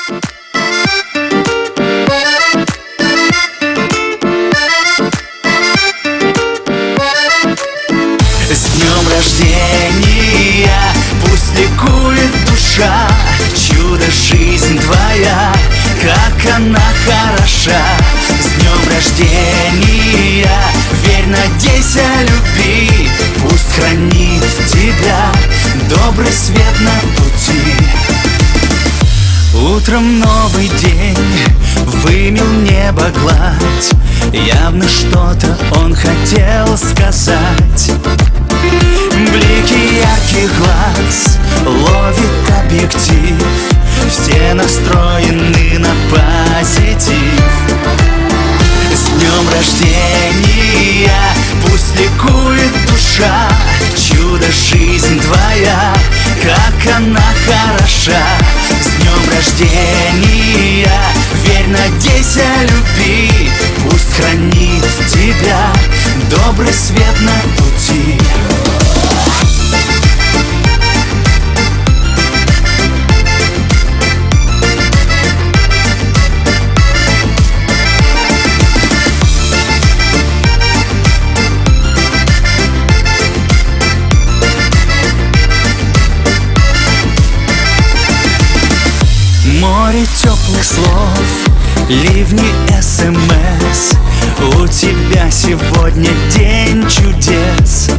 С днем рождения, пусть ликует душа, чудо жизнь твоя, как она хороша. С днем рождения, верь, надейся, люби, пусть хранит тебя добрый свет на пути. Утром новый день вымел небо гладь, явно что-то он хотел сказать. Блики ярких глаз ловит объектив, все настроены на позитив. С днем рождения, пусть ликует душа, чудо жизнь твоя, как она хороша. С днем рождения, верь, надейся, люби, пусть хранит тебя добрый свет на пути. Море теплых слов, ливни СМС, у тебя сегодня день чудес.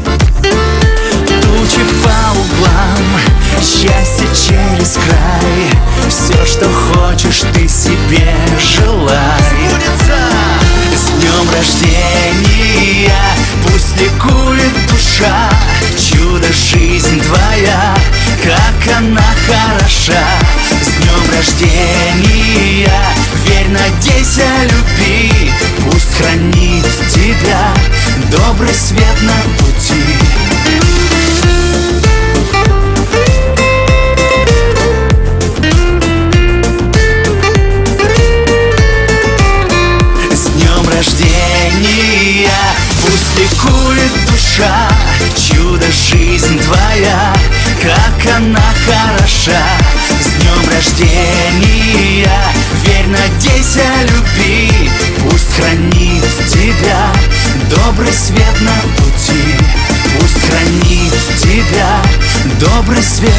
Тучи по углам, счастье через край, все, что хочешь, ты себе желай. С днем рождения, пусть ликует душа, чудо жизнь твоя, как она хороша. С днем рождения, верь, надейся, люби, пусть хранит тебя добрый свет на пути. С днем рождения, пусть ликует душа, чудо жизнь твоя, как она хороша. С днем рождения, верь, надейся, люби, пусть хранит тебя добрый свет на пути. Пусть хранит тебя добрый свет